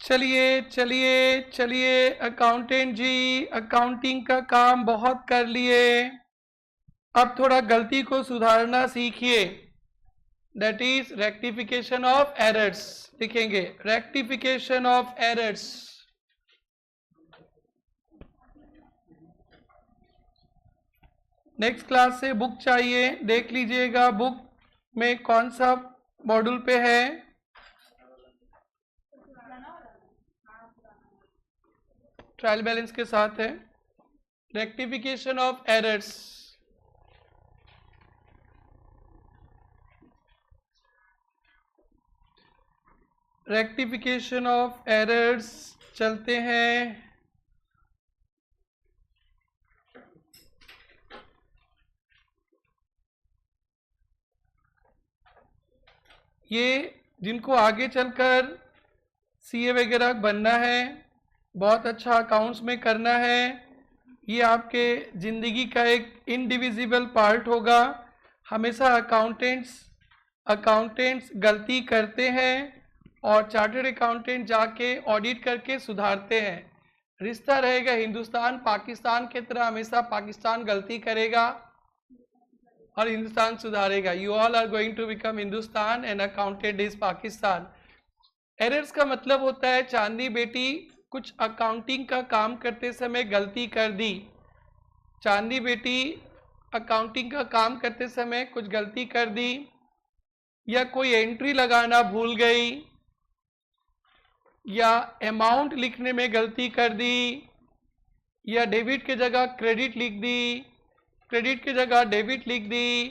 चलिए चलिए चलिए, अकाउंटेंट जी अकाउंटिंग का काम बहुत कर लिए, अब थोड़ा गलती को सुधारना सीखिए। That is rectification of errors. लिखेंगे rectification of errors. Next class से बुक चाहिए, देख लीजिएगा बुक में कौन सा मॉड्यूल पे है। ट्रायल बैलेंस के साथ है rectification of errors. Rectification of errors चलते हैं। ये जिनको आगे चलकर सीए वगैरह बनना है, बहुत अच्छा अकाउंट्स में करना है, ये आपके ज़िंदगी का एक इनडिविजिबल पार्ट होगा। हमेशा अकाउंटेंट्स गलती करते हैं और चार्टर्ड अकाउंटेंट जाके ऑडिट करके सुधारते हैं। रिश्ता रहेगा हिंदुस्तान पाकिस्तान की तरह, हमेशा पाकिस्तान गलती करेगा और हिंदुस्तान सुधारेगा। You all are going to become Hindustan and accountant is Pakistan. Errors का मतलब होता है चांदनी बेटी कुछ अकाउंटिंग का काम करते समय गलती कर दी। चांदनी बेटी अकाउंटिंग का काम करते समय कुछ गलती कर दी, या कोई एंट्री लगाना भूल गई, या अमाउंट लिखने में गलती कर दी, या डेबिट की जगह क्रेडिट लिख दी, क्रेडिट की जगह डेबिट लिख दी,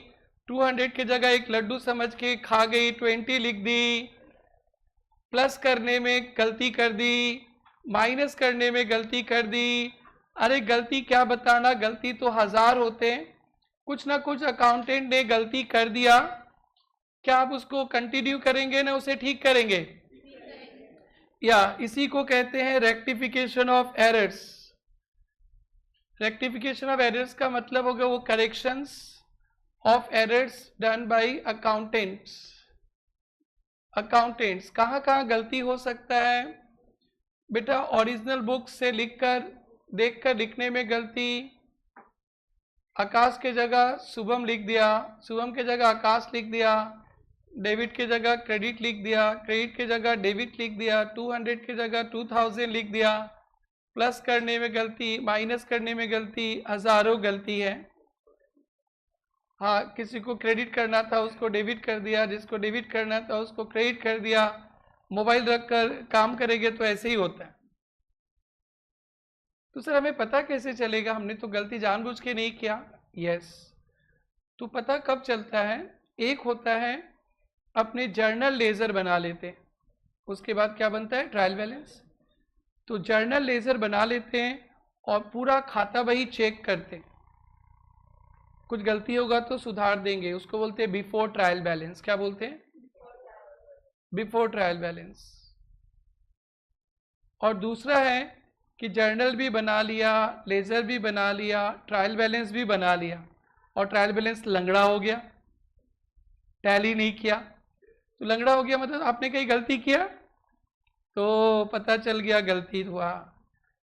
200 की जगह एक लड्डू समझ के खा गई 20 लिख दी, प्लस करने में गलती कर दी, माइनस करने में गलती कर दी। अरे गलती क्या बताना, गलती तो 1000 होते हैं। कुछ ना कुछ अकाउंटेंट ने गलती कर दिया, क्या आप उसको कंटिन्यू करेंगे ना उसे ठीक करेंगे? या इसी को कहते हैं rectification of errors. Rectification of errors का मतलब होगा वो corrections of errors done by accountants. Accountants कहाँ कहाँ गलती हो सकता है बेटा? ओरिजिनल बुक से लिखकर देखकर लिखने में गलती, आकाश के जगह शुभम लिख दिया, शुभम के जगह आकाश लिख दिया, डेबिट की जगह क्रेडिट लिख दिया, क्रेडिट की जगह डेबिट लिख दिया, 200 की जगह 2000 लिख दिया, प्लस करने में गलती, माइनस करने में गलती, हजारों गलती है। हाँ, किसी को क्रेडिट करना था उसको डेबिट कर दिया, जिसको डेबिट करना था उसको क्रेडिट कर दिया। मोबाइल रखकर काम करेंगे तो ऐसे ही होता है। तो सर हमें पता कैसे चलेगा हमने तो गलती जानबूझ के नहीं किया? यस, तो पता कब चलता है? एक होता है अपने जर्नल लेजर बना लेते, उसके बाद क्या बनता है? Trial balance. तो जर्नल लेजर बना लेते हैं और पूरा खाता बही चेक करते हैं, कुछ गलती होगा तो सुधार देंगे, उसको बोलते हैं बिफोर ट्रायल बैलेंस। क्या बोलते हैं? Before trial balance. और दूसरा है कि जर्नल भी बना लिया, लेजर भी बना लिया, ट्रायल बैलेंस भी बना लिया और ट्रायल बैलेंस लंगड़ा हो गया, टैली नहीं किया। तो लंगड़ा हो गया मतलब आपने कहीं गलती किया तो पता चल गया गलती हुआ।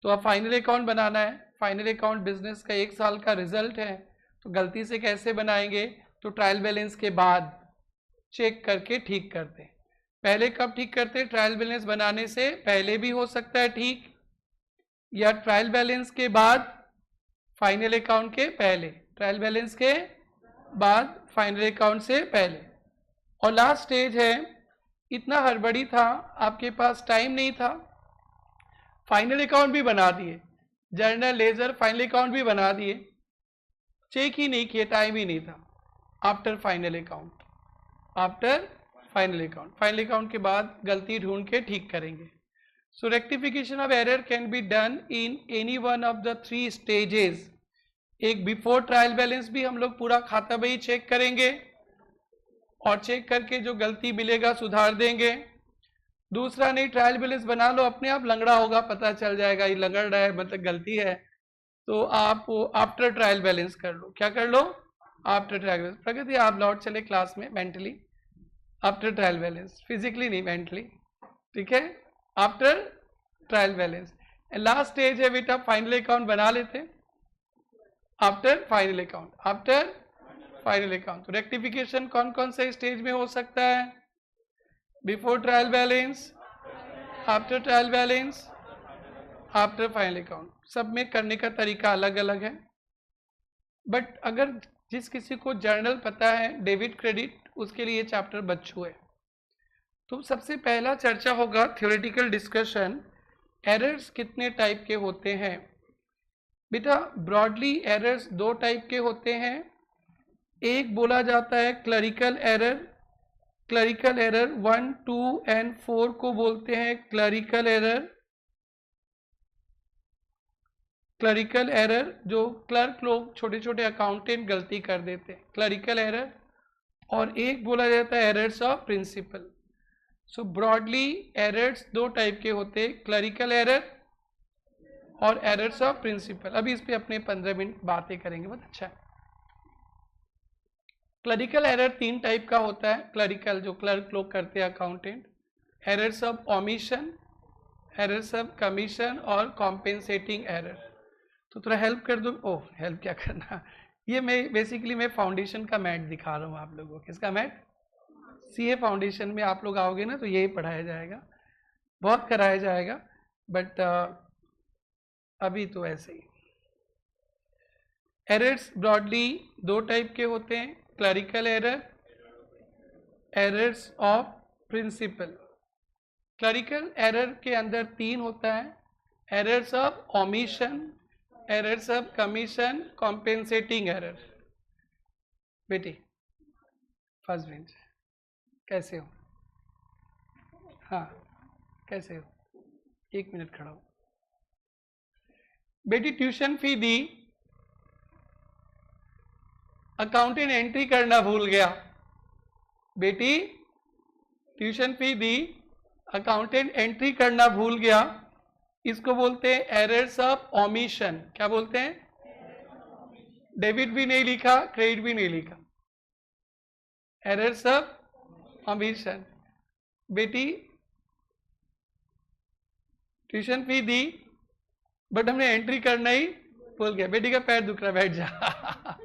तो अब फाइनल अकाउंट बनाना है, फाइनल अकाउंट बिजनेस का 1 साल का रिजल्ट है, तो गलती से कैसे बनाएंगे? तो ट्रायल बैलेंस के बाद चेक करके ठीक करते हैं। पहले कब ठीक करते हैं? ट्रायल बैलेंस बनाने से पहले भी हो सकता है ठीक, या ट्रायल बैलेंस के बाद फाइनल अकाउंट के पहले, ट्रायल बैलेंस के बाद फाइनल अकाउंट से पहले। और लास्ट स्टेज है, इतना हड़बड़ी था, आपके पास टाइम नहीं था, फाइनल अकाउंट भी बना दिए, जर्नल लेजर फाइनल अकाउंट भी बना दिए, चेक ही नहीं किए, टाइम ही नहीं था। After final account, after final account, final account के बाद गलती ढूंढ के ठीक करेंगे। So rectification of error can be done in any one of the 3 stages. एक बिफोर ट्रायल बैलेंस भी हम लोग पूरा खाता बही चेक करेंगे और चेक करके जो गलती मिलेगा सुधार देंगे। दूसरा नहीं, ट्रायल बैलेंस बना लो, अपने आप लंगड़ा होगा, पता चल जाएगा ये लंगड़ रहा है मतलब गलती है, तो आप आफ्टर ट्रायल बैलेंस कर लो। क्या कर लो? After trial balance. प्रगति आप लौट चले क्लास में mentally, after trial balance, physically नहीं मेंटली, ठीक है? After trial balance. Last stage है बेटा फाइनल अकाउंट बना लेते हैं after final account, after final account. तो रेक्टिफिकेशन कौन कौन से स्टेज में हो सकता है? Before trial balance, after trial balance, after final account. सब में करने का तरीका अलग अलग है, बट अगर जिस किसी को जर्नल पता है डेबिट क्रेडिट, उसके लिए चैप्टर बच्चू है। तो सबसे पहला चर्चा होगा थ्योरेटिकल डिस्कशन, एरर्स कितने टाइप के होते हैं। बेटा ब्रॉडली एरर्स दो टाइप के होते हैं। एक बोला जाता है clerical error, clerical error 1, 2 and 4 को बोलते हैं क्लरिकल एरर। क्लरिकल एरर जो क्लर्क लोग, छोटे छोटे अकाउंटेंट गलती कर देते हैं, क्लरिकल एरर। और एक बोला जाता है errors of principle. So broadly errors दो टाइप के होते हैं, क्लरिकल एरर और एरर्स ऑफ प्रिंसिपल। अभी इस पे अपने 15 मिनट बातें करेंगे, बहुत अच्छा है। क्लरिकल एरर 3 टाइप का होता है, क्लरिकल जो क्लर्क लोग करते हैं accountant, errors of omission, errors of commission और कॉम्पेंसेटिंग एरर। तो थोड़ा हेल्प कर दो। ओह हेल्प क्या करना, ये मैं बेसिकली मैं फाउंडेशन का मैट दिखा रहा हूँ आप लोगों को। किसका मैट? सीए फाउंडेशन में आप लोग आओगे ना तो यही पढ़ाया जाएगा, बहुत कराया जाएगा, बट अभी तो ऐसे ही। एरर्स ब्रॉडली दो टाइप के होते हैं, clerical error, errors of principle. Clerical error के अंदर 3 होता है, errors of omission, errors of commission, compensating error. बेटी फर्स्ट बेंच, कैसे हो? हाँ कैसे हो? 1 मिनट खड़ा हो। बेटी ट्यूशन फी दी, अकाउंटेंट एंट्री करना भूल गया। बेटी ट्यूशन फी दी, अकाउंटेंट एंट्री करना भूल गया, इसको बोलते हैं एरर्स ऑफ ओमिशन। क्या बोलते हैं? डेबिट भी नहीं लिखा, क्रेडिट भी नहीं लिखा, एरर्स ऑफ ओमिशन। बेटी ट्यूशन फी दी बट हमने एंट्री करना ही भूल गया। बेटी का पैर दुख रहा, बैठ जा।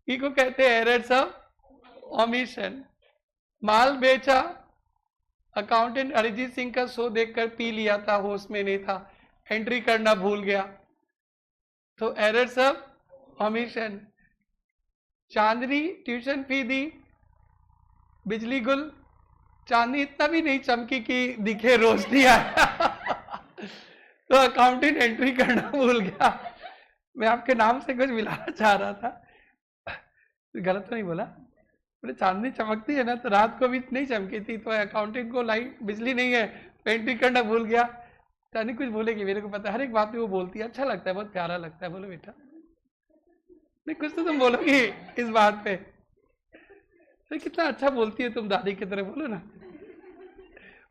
को कहते हैं एरर्स ऑफ ओमिशन। माल बेचा, अकाउंटेंट अरिजीत सिंह का शो देखकर पी लिया था, होश में नहीं था, एंट्री करना भूल गया, तो errors of omission. Chandni tuition fee दी, बिजली गुल, चांदनी इतना भी नहीं चमकी कि दिखे रोशनी आया, तो अकाउंटेंट एंट्री करना भूल गया। मैं आपके नाम से कुछ मिलाना चाह रहा था, गलत तो नहीं बोला? बोले चांदनी चमकती है ना, तो रात को भी नहीं चमकी थी, तो अकाउंटेंट को लाइट बिजली नहीं है, एंट्री करना भूल गया। चांदनी कुछ बोलेगी, मेरे को पता है, हर एक बात में वो बोलती है, अच्छा लगता है, बहुत प्यारा लगता है। बोलो बेटा, नहीं कुछ तो तुम बोलोगी इस बात पे, तो कितना अच्छा बोलती है तुम, दादी की तरह, बोलो ना।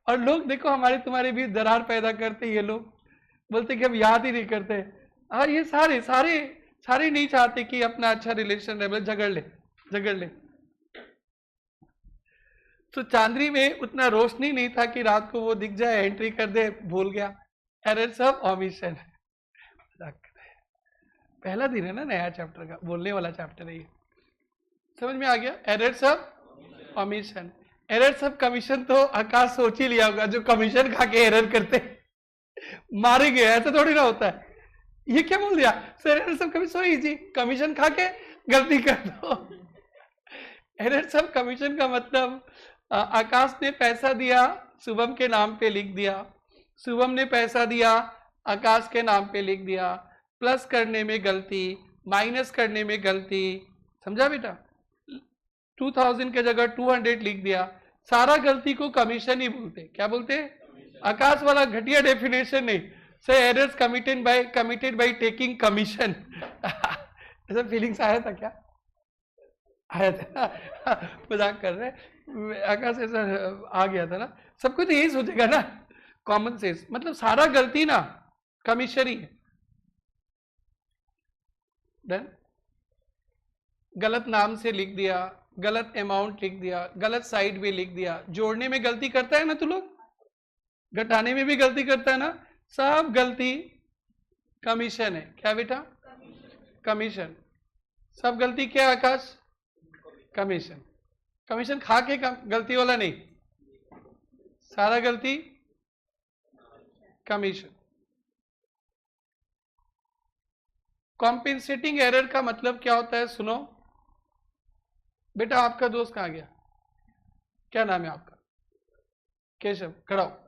और लोग देखो हमारे तुम्हारे भी दरार पैदा करते, ये लोग बोलते कि हम याद ही नहीं करते। और ये सारे सारे सारे नहीं चाहते कि अपना अच्छा रिलेशन रहे, झगड़ ले। तो चांदनी में उतना रोशनी नहीं था कि रात को वो दिख जाए, एंट्री कर दे, भूल गया, एरर्स ऑफ ओमिशन। पहला दिन है ना नया चैप्टर का, बोलने वाला चैप्टर है ये, समझ में आ गया? Errors of omission. Errors of commission तो आकाश सोच ही लिया होगा, जो कमीशन खा के एरर करते मारेंगे, ऐसा थोड़ी ना होता है। ये क्या बोल दिया sir? Errors of commission, so easy, commission खा के गलती कर दो। एरर्स ऑफ कमीशन का मतलब आकाश ने पैसा दिया, शुभम के नाम पे लिख दिया, शुभम ने पैसा दिया, आकाश के नाम पे लिख दिया, प्लस करने में गलती, माइनस करने में गलती, समझा बेटा? 2000 के जगह 200 लिख दिया, सारा गलती को कमीशन ही बोलते। क्या बोलते हैं? आकाश वाला घटिया डेफिनेशन नहीं, sir errors committed by taking commission. ऐसा फीलिंग्स आया था क्या? आया था? मजाक कर रहे हैं, आकाश ऐसा आ गया था ना, सबको तो यही सोचेगा ना, कॉमन सेंस, मतलब सारा गलती ना कमीशन ही है। डन? गलत नाम से लिख दिया, गलत अमाउंट लिख दिया, गलत साइड भी लिख दिया, जोड़ने में गलती करता है ना तू लोग, घटाने में भी गलती करता है ना, सब गलती कमीशन है। क्या बेटा? कमीशन। सब गलती क्या है आकाश? कमीशन। कमीशन खा के गलती वाला नहीं, सारा गलती कमीशन। कॉम्पेंसेटिंग एरर का मतलब क्या होता है? सुनो बेटा, आपका दोस्त कहां गया? क्या नाम है आपका? केशव, खड़ा हो।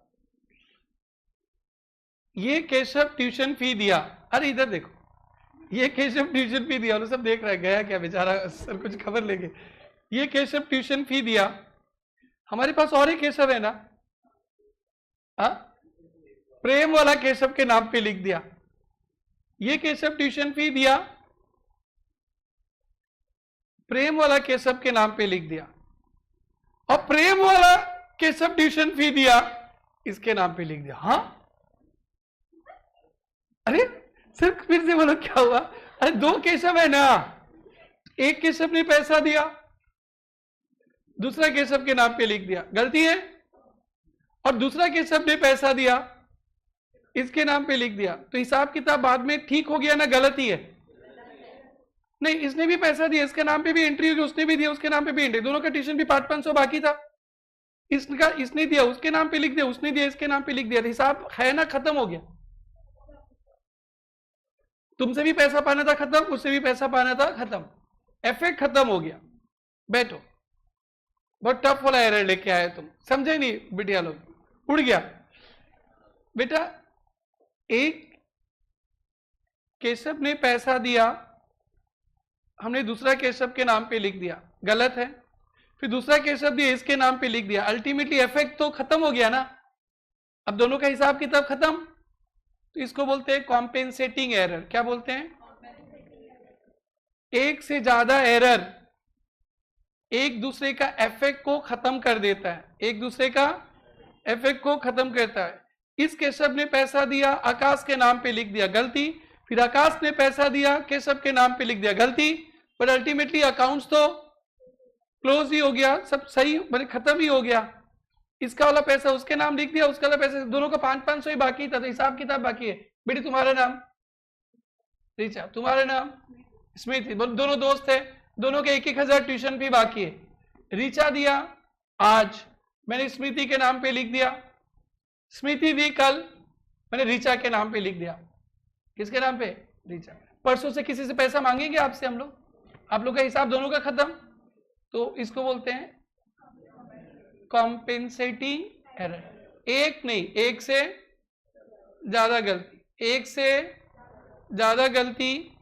ये केशव ट्यूशन फी दिया। अरे इधर देखो, ये केशव ट्यूशन फी दिया। सब देख रहा है, गया क्या बेचारा, सर कुछ खबर लेके। ये केशव ट्यूशन फी दिया। हमारे पास और एक केशव है ना, प्रेम वाला केशव के नाम पे लिख दिया। ये केशव ट्यूशन फी दिया, प्रेम वाला केशव के नाम पे लिख दिया, और प्रेम वाला केशव ट्यूशन फी दिया, इसके नाम पे लिख दिया। हाँ, अरे सिर्फ फिर से बोलो क्या हुआ? अरे दो केशव है ना, एक केशव ने पैसा दिया, दूसरा केशव के नाम पे लिख दिया, गलती है। और दूसरा केशव ने पैसा दिया, इसके नाम पे लिख दिया, तो हिसाब किताब बाद में ठीक हो गया ना, गलती है? नहीं, इसने भी पैसा दिया, इसके नाम पे भी एंट्री होगी, उसने भी दिया, उसके नाम पे भी एंट्री, दोनों का ट्यूशन भी 500 बाकी था। इसका इसने दिया, उसके नाम पे लिख दिया, उसने दिया, इसके नाम पे लिख दिया, हिसाब है ना, खत्म हो गया। तुमसे भी पैसा पाना था, खत्म, उससे भी पैसा पाना था, खत्म, इफेक्ट खत्म हो गया। बैठो, बहुत टफ वाला एरर लेके आए तुम, समझे नहीं बिटिया लोग, उड़ गया। बेटा, एक केशव ने पैसा दिया, हमने दूसरा केशव के नाम पे लिख दिया, गलत है। फिर दूसरा केशव दिया, इसके नाम पे लिख दिया, अल्टीमेटली इफेक्ट तो खत्म हो गया ना, अब दोनों का हिसाब किताब खत्म। तो इसको बोलते हैं कॉम्पेंसेटिंग एरर। क्या बोलते हैं? एक से ज्यादा एरर एक दूसरे का इफेक्ट को खत्म कर देता है, एक दूसरे का इफेक्ट को खत्म करता है। इस केशव ने पैसा दिया, आकाश के नाम पे लिख दिया, गलती। फिर आकाश ने पैसा दिया, केशव के नाम पे लिख दिया, गलती। पर अल्टीमेटली अकाउंट्स तो क्लोज ही हो गया, सब सही, मतलब खत्म ही हो गया। इसका वाला पैसा उसके नाम लिख दिया, उसका वाला पैसा, दोनों का 500 ही बाकी था, तो हिसाब किताब बाकी है। बेटी तुम्हारा नाम रीचा, तुम्हारा नाम स्मृति, दोनों दोस्त है, दोनों के 1,000 ट्यूशन फी बाकी है। रीचा दिया आज, मैंने स्मृति के नाम पे लिख दिया, स्मृति दी कल, मैंने रीचा के नाम पे लिख दिया। किसके नाम पे? रीचा। परसों से किसी से पैसा मांगेंगे आपसे हम लोग, आप लोग का हिसाब दोनों का खत्म, तो इसको बोलते हैं कॉम्पेंसेटिंग एरर। एक नहीं, एक से ज्यादा गलती, एक से ज्यादा गलती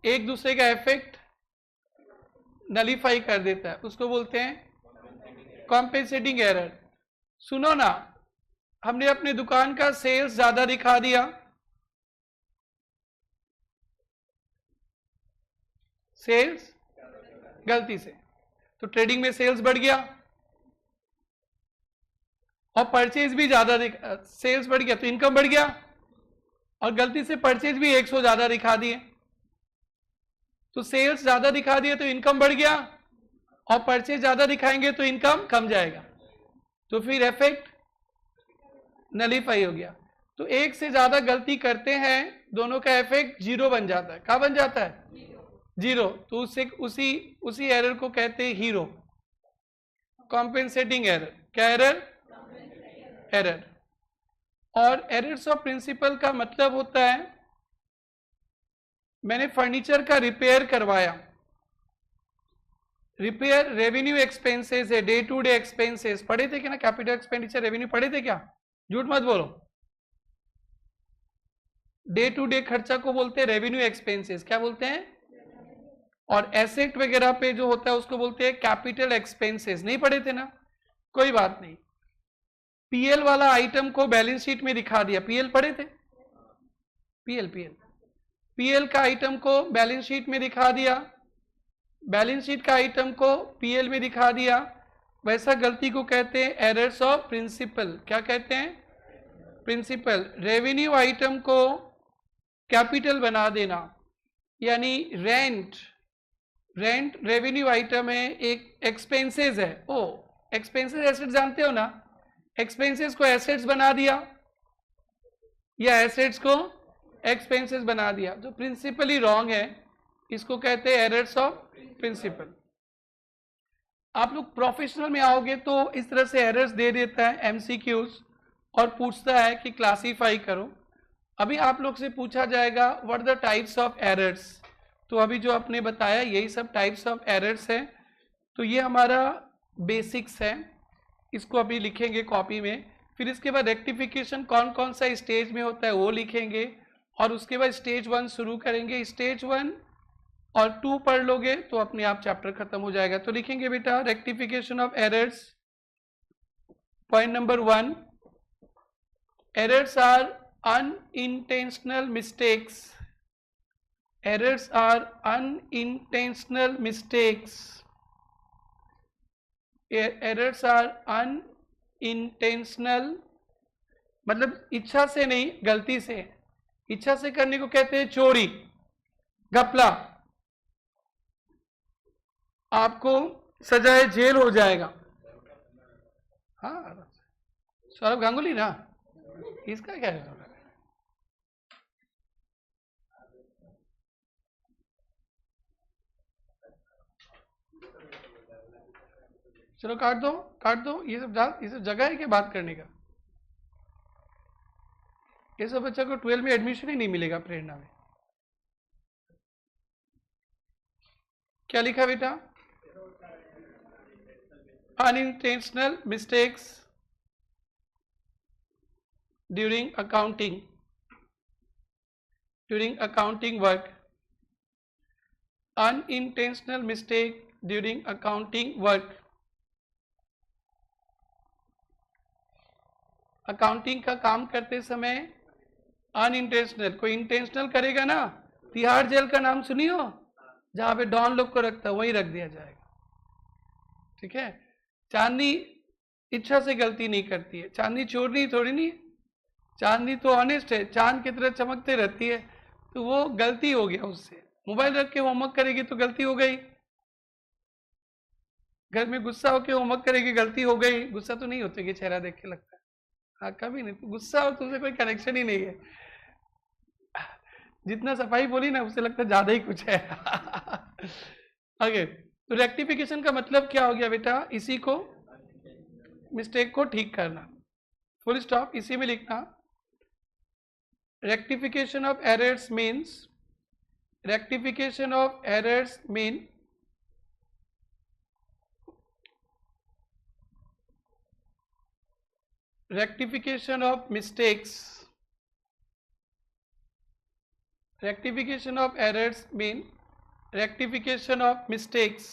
एक दूसरे का इफेक्ट नलीफाई कर देता है, उसको बोलते हैं कॉम्पेंसेटिंग एरर। सुनो ना, हमने अपने दुकान का सेल्स ज्यादा दिखा दिया, सेल्स गलती से, तो ट्रेडिंग में सेल्स बढ़ गया, और परचेज भी ज्यादा, सेल्स बढ़ गया तो इनकम बढ़ गया, और गलती से परचेज भी 100 ज्यादा दिखा दिए, तो सेल्स ज्यादा दिखा दिए तो इनकम बढ़ गया, और परचेज ज्यादा दिखाएंगे तो इनकम कम जाएगा, तो फिर इफेक्ट नलीफाई हो गया। तो एक से ज्यादा गलती करते हैं, दोनों का इफेक्ट जीरो बन जाता है। क्या बन जाता है? जीरो। तो उससे उसी एरर को कहते हैं हीरो, कॉम्पेंसेटिंग एरर। क्या एरर? एरर। और एरर्स ऑफ प्रिंसिपल का मतलब होता है, मैंने फर्नीचर का रिपेयर करवाया, रिपेयर रेवेन्यू एक्सपेंसेस है, डे टू डे एक्सपेंसेस पढ़े थे क्या ना, कैपिटल एक्सपेंडिचर रेवेन्यू पढ़े थे क्या? झूठ मत बोलो, डे टू डे खर्चा को बोलते हैं रेवेन्यू एक्सपेंसेस। क्या बोलते हैं? और एसेट वगैरह पे जो होता है उसको बोलते हैं कैपिटल एक्सपेंसेस। नहीं पढ़े थे ना, कोई बात नहीं। पीएल वाला आइटम को बैलेंस शीट में दिखा दिया, पीएल पढ़े थे? पीएल का आइटम को बैलेंस शीट में दिखा दिया, बैलेंस शीट का आइटम को पीएल में दिखा दिया, वैसा गलती को कहते हैं एरर्स ऑफ प्रिंसिपल। क्या कहते हैं? प्रिंसिपल। रेवेन्यू आइटम को कैपिटल बना देना, यानी रेंट रेवेन्यू आइटम है, एक एक्सपेंसेस है। ओ, एक्सपेंसेस एसेट जानते हो ना, एक्सपेंसेस को एसेट्स बना दिया या एसेट्स को एक्सपेंसेस बना दिया, जो प्रिंसिपली रॉन्ग है, इसको कहते हैं एरर्स ऑफ प्रिंसिपल। आप लोग प्रोफेशनल में आओगे तो इस तरह से एरर्स दे देता है एमसीक्यूज और पूछता है कि क्लासीफाई करो। अभी आप लोग से पूछा जाएगा what the types of errors, तो अभी जो आपने बताया यही सब टाइप्स ऑफ एरर्स है। तो ये हमारा बेसिक्स है, इसको अभी लिखेंगे कॉपी में। फिर इसके बाद रेक्टिफिकेशन कौन कौन सा स्टेज में होता है वो लिखेंगे, और उसके बाद स्टेज 1 शुरू करेंगे। स्टेज 1 और 2 पढ़ लोगे तो अपने आप चैप्टर खत्म हो जाएगा। तो लिखेंगे बेटा rectification of errors. Point number 1, errors are unintentional mistakes. Errors are unintentional mistakes. Errors are unintentional मतलब इच्छा से नहीं, गलती से। इच्छा से करने को कहते हैं चोरी, घपला, आपको सजाए जेल हो जाएगा। हाँ, सौरभ गांगुली ना, इसका क्या है? चलो काट दो, काट दो। ये सब जगह है क्या बात करने का? ये सब बच्चा को 12 में एडमिशन ही नहीं मिलेगा प्रेरणा में। क्या लिखा बेटा? Unintentional mistakes during accounting work. Unintentional mistake during accounting work. Accounting का काम करते समय अनइंटेंशनल, कोई इंटेंशनल करेगा ना, तिहाड़ जेल का नाम सुनी हो, जहां पे डॉन लोग को रखता है, वहीं रख दिया जाएगा। ठीक है? चांदनी इच्छा से गलती नहीं करती है, चांदनी चोरनी थोड़ी नहीं, चांदनी तो ऑनेस्ट है, चांद की तरह चमकते रहती है। तो वो गलती हो गया उससे। मोबाइल रख के होमवर्क करेगी तो गलती हो गई, घर में गुस्सा होकर होमवर्क करेगी गलती हो गई। गुस्सा तो नहीं होते कि चेहरा देख के लगता है, हाँ कभी नहीं। तो गुस्सा और तुमसे कोई कनेक्शन ही नहीं है। जितना सफाई बोली ना, उससे लगता है ज्यादा ही कुछ है। आगे तो रेक्टिफिकेशन का मतलब क्या हो गया बेटा? इसी को, मिस्टेक को ठीक करना, फुल स्टॉप, इसी में लिखना। Rectification of errors means, rectification of errors mean rectification of mistakes, rectification of errors mean rectification of mistakes.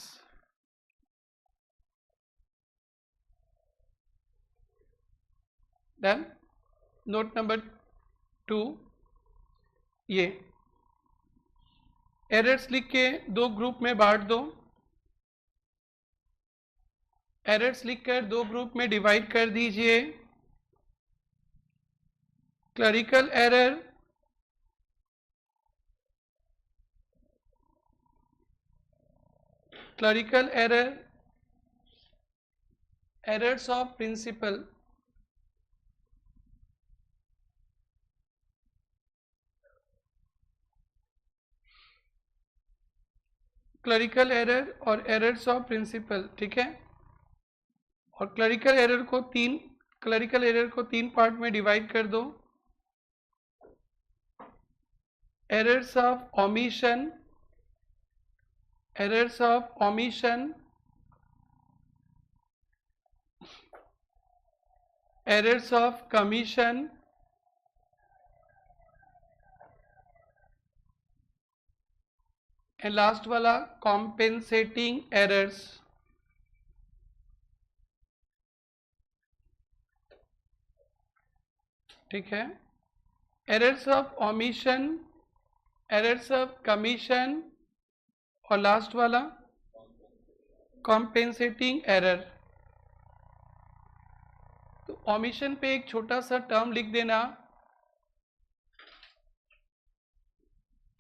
Then note number 2, ये एरर्स लिख के 2 ग्रुप में बांट दो। एरर्स लिखकर 2 ग्रुप में डिवाइड कर दीजिए। Clerical error, clerical error, errors of principle. Clerical error और एरर्स ऑफ प्रिंसिपल, ठीक है? और क्लरिकल एरर को 3 पार्ट में डिवाइड कर दो। Errors of omission, errors of omission, errors of commission, and last वाला कॉम्पेंसेटिंग एरर्स। ठीक है? Errors of omission, errors of commission और लास्ट वाला कॉम्पेंसेटिंग एरर। तो ओमिशन पे एक छोटा सा टर्म लिख देना,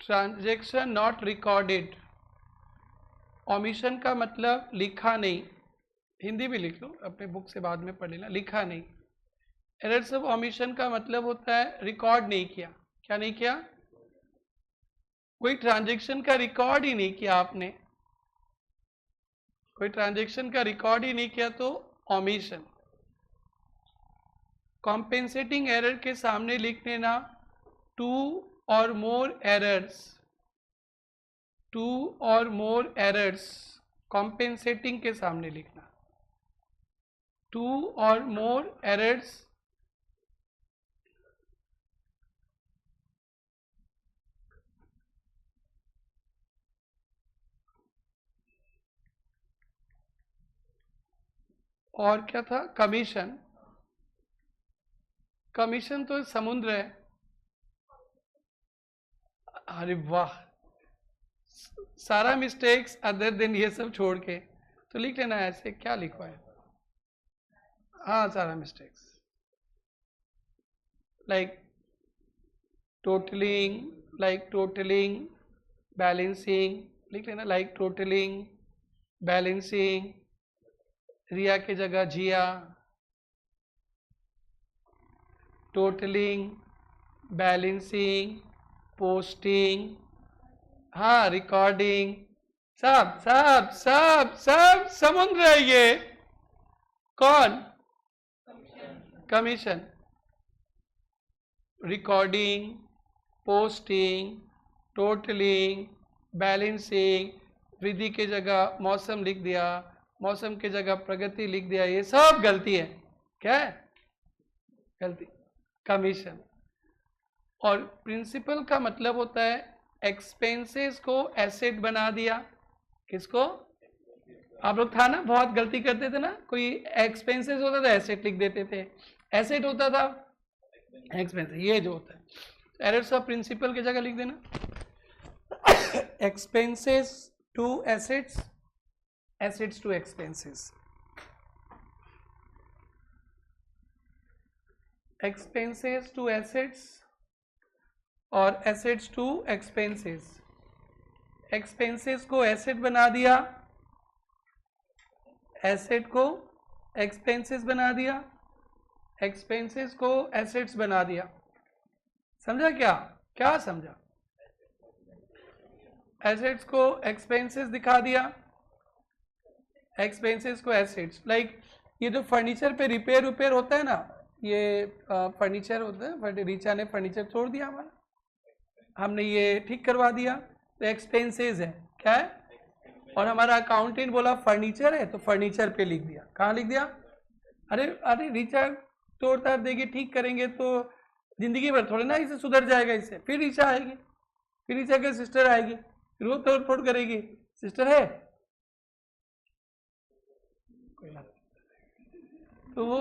ट्रांजैक्शन नॉट रिकॉर्डेड। ओमिशन का मतलब लिखा नहीं, हिंदी में लिख लो, अपने बुक से बाद में पढ़ लेना, लिखा नहीं। एरर्स ऑफ ओमिशन का मतलब होता है रिकॉर्ड नहीं किया। क्या नहीं किया? कोई ट्रांजैक्शन का रिकॉर्ड ही नहीं किया आपने, कोई ट्रांजैक्शन का रिकॉर्ड ही नहीं किया तो ओमिशन। कॉम्पेंसेटिंग एरर के सामने लिख देना टू और मोर एरर्स, टू और मोर एरर्स, कॉम्पेंसेटिंग के सामने लिखना टू और मोर एरर्स और क्या था? कमीशन। कमीशन तो समुद्र है। अरे वाह, सारा मिस्टेक्स अदर देन ये सब छोड़ के तो लिख लेना ऐसे। क्या लिखवा है? हाँ, सारा mistakes like totalling, like totalling, balancing लिख लेना, लाइक टोटलिंग, बैलेंसिंग, रिया की जगह जिया, टोटलिंग, बैलेंसिंग, पोस्टिंग, हाँ रिकॉर्डिंग, सब सब सब सब समुद्र है ये। कौन? Commission. Recording, posting, totalling, balancing, वृद्धि की जगह मौसम लिख दिया, मौसम की जगह प्रगति लिख दिया, ये सब गलती है। क्या है? गलती। कमीशन। और प्रिंसिपल का मतलब होता है एक्सपेंसेस को एसेट बना दिया। किसको? आप लोग था ना, बहुत गलती करते थे ना, कोई एक्सपेंसेस होता था एसेट लिख देते थे, एसेट होता था एक्सपेंस, ये जो होता है। एरर्स ऑफ प्रिंसिपल की जगह लिख देना expenses to assets, assets to expenses, expenses to assets और एसेट्स टू एक्सपेंसेस। एक्सपेंसेस को एसेट बना दिया, एसेट को एक्सपेंसेस बना दिया, एक्सपेंसेस को एसेट्स बना दिया। समझा? क्या क्या समझा? एसेट्स को एक्सपेंसेस दिखा दिया, एक्सपेंसेस को एसेट्स। लाइक ये जो फर्नीचर पे रिपेयर होता है ना, ये फर्नीचर होता है, रीचा ने फर्नीचर तोड़ दिया हमारा, हमने ये ठीक करवा दिया, तो एक्सपेंसेस है। क्या है? और हमारा अकाउंटेंट बोला फर्नीचर है, तो फर्नीचर पे लिख दिया। कहाँ लिख दिया? अरे अरे रीचा तोड़ ताड़ देगी, ठीक करेंगे तो जिंदगी भर थोड़े ना इसे सुधर जाएगा, इससे फिर रीचा आएगी, फिर रीचा की सिस्टर आएगी, फिर वो तोड़ फोड़ करेगी। सिस्टर है तो वो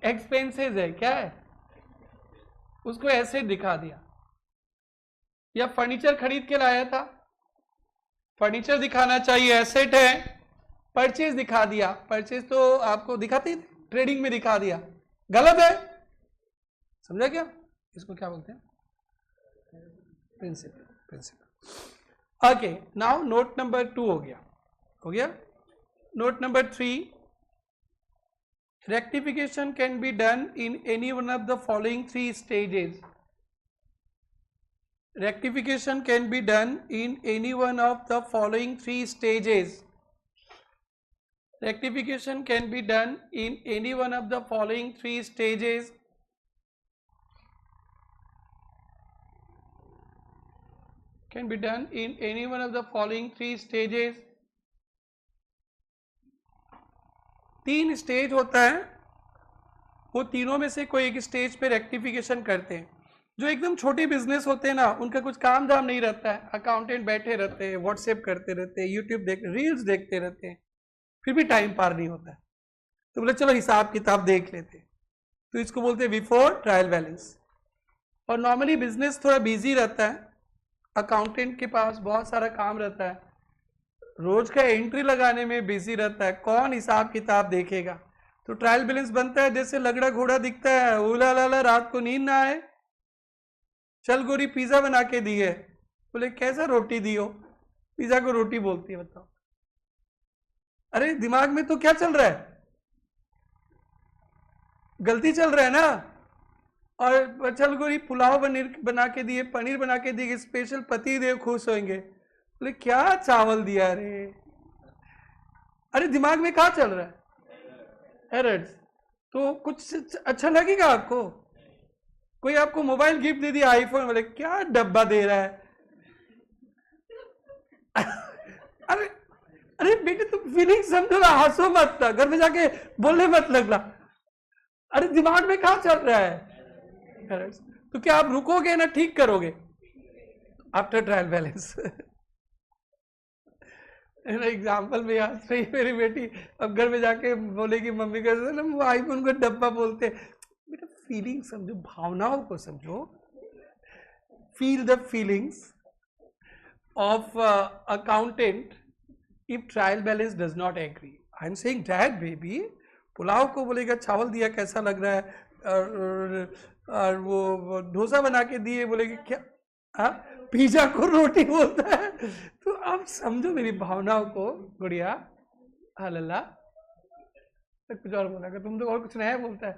एक्सपेंसेस है। क्या है? उसको ऐसे दिखा दिया। या फर्नीचर खरीद के लाया था, फर्नीचर दिखाना चाहिए एसेट है, परचेज दिखा दिया, परचेज तो आपको दिखाते ट्रेडिंग में दिखा दिया, गलत है। समझा क्या? इसको क्या बोलते हैं? Principle. Principle. Okay, now note number 2 हो गया। Note number 3, rectification can be done in any one of the following 3 stages. Rectification can be done in any one of the following 3 stages. Rectification can be done in any one of the following 3 stages. Can be done in any one of the following 3 stages. 3 stage होता है, वो तीनों में से कोई एक stage पे rectification करते हैं। जो एकदम छोटे बिजनेस होते हैं ना, उनका कुछ काम धाम नहीं रहता है, अकाउंटेंट बैठे रहते हैं, व्हाट्सएप करते रहते हैं, यूट्यूब रील्स देखते रहते हैं, फिर भी टाइम पार नहीं होता है, तो बोले चलो हिसाब किताब देख लेते हैं, तो इसको बोलते हैं बिफोर ट्रायल बैलेंस। और नॉर्मली बिजनेस थोड़ा बिजी रहता है, अकाउंटेंट के पास बहुत सारा काम रहता है, रोज का एंट्री लगाने में बिजी रहता है, कौन हिसाब किताब देखेगा। तो ट्रायल बैलेंस बनता है जैसे लगड़ा घोड़ा दिखता है, उला लाला रात को नींद ना आए, चल गोरी पिज्जा बना के दी है, बोले कैसा रोटी दी हो, पिज्जा को रोटी बोलती है, बताओ। अरे दिमाग में तो क्या चल रहा है, गलती चल रहा है ना। और चल गोरी पुलाव बना के दिए, पनीर बना के दिए, स्पेशल पति देव खुश होंगे, बोले क्या चावल दिया रे। अरे दिमाग में क्या चल रहा है, एरर्स। तो कुछ अच्छा लगेगा आपको? कोई आपको मोबाइल गिफ्ट दे दिया आईफोन, बोले क्या डब्बा दे रहा है। अरे अरे बेटे तुम फीलिंग समझो ना, हंसो मत ना, घर में जाके बोलने मत लगना। अरे दिमाग में क्या चल रहा है। तो क्या आप रुकोगे ना ठीक करोगे आफ्टर ट्रायल बैलेंस। एग्जाम्पल में याद रही मेरी बेटी अब घर में जाके बोलेगी मम्मी का वो आईफोन को डब्बा बोलते। बेटा फीलिंग समझो, भावनाओं को समझो, feel the feelings of accountant if trial balance does not agree. I'm saying that baby, pulao को बोलेगा चावल दिया कैसा लग रहा है, और वो डोसा बना के दिए बोलेगी क्या, पिज्जा को रोटी बोलता है। तो आप समझो मेरी भावनाओं को गुड़िया। हल्ला कुछ और बोला, तुम तो और कुछ नया बोलता है।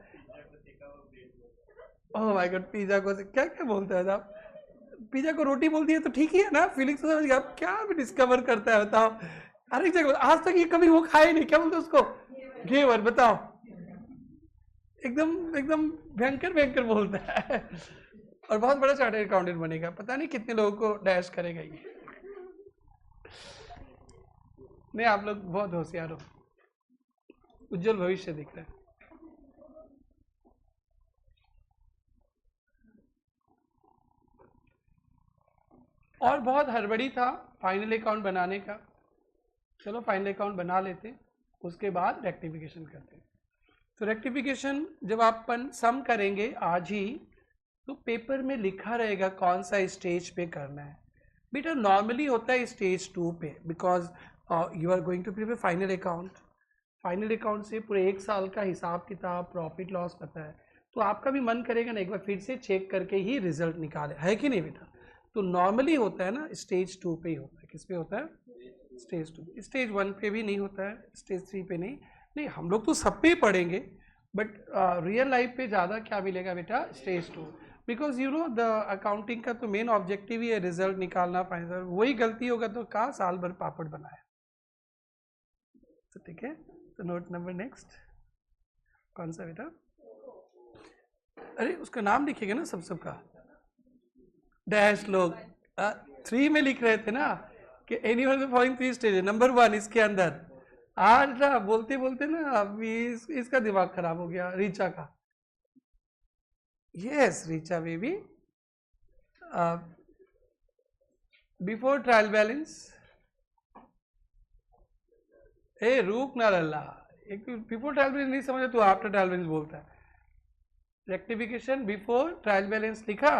ओह माय गॉड, पिज्जा को क्या क्या बोलता है आप? पिज्जा को रोटी बोलती है तो ठीक ही है ना, फीलिंग्स तो समझ गया। आप क्या भी डिस्कवर करता है बताओ, हर एक जगह। आज तक ये कभी वो खाए नहीं, क्या बोलते उसको, घेवर, बताओ। एकदम एकदम भयंकर भयंकर बोलता है। और बहुत बड़ा चार्टर्ड अकाउंटेंट बनेगा, पता नहीं कितने लोगों को डैश करेगा ये। नहीं आप लोग बहुत होशियार हो, उज्जवल भविष्य दिख रहा है। और बहुत हड़बड़ी था फाइनल अकाउंट बनाने का। चलो फाइनल अकाउंट बना लेते, उसके बाद रेक्टिफिकेशन करते। तो रेक्टिफिकेशन जब अपन सम करेंगे आज ही, तो पेपर में लिखा रहेगा कौन सा स्टेज पे करना है। बेटा नॉर्मली होता है स्टेज 2 पे, because you are going to prepare final account. Final account से पूरे 1 साल का हिसाब किताब, प्रॉफिट लॉस पता है, तो आपका भी मन करेगा ना एक बार फिर से चेक करके ही रिजल्ट निकाले, है कि नहीं बेटा? तो नॉर्मली होता है ना स्टेज 2 पे ही होता है। किस पे होता है? स्टेज 2। स्टेज 1 पे भी नहीं होता है, स्टेज 3 पे नहीं। नहीं हम लोग तो सब पे ही पढ़ेंगे, बट रियल लाइफ पे ज़्यादा क्या मिलेगा बेटा? Stage 2। Because you know the accounting का तो मेन ऑब्जेक्टिव ही है रिजल्ट निकालना फाइनल। वही गलती होगा तो कहाँ साल भर पापड़ बनाया। तो ठीक है, तो नोट नंबर नेक्स्ट कौन सा बेटा? अरे उसका नाम लिखिएगा ना सबका। डैश लोग 3 में लिख रहे थे ना कि any one following 3 stage. Number 1 इसके अंदर आज ना बोलते बोलते ना अभी इसका दिमाग खराब हो गया, रीचा का। Yes Richa baby, before trial balance. ए रुक ना लल्ला, एक बिफोर ट्रायल बैलेंस नहीं समझा तू, आफ्टर ट्रायल बैलेंस बोलता है। रेक्टिफिकेशन बिफोर ट्रायल बैलेंस लिखा।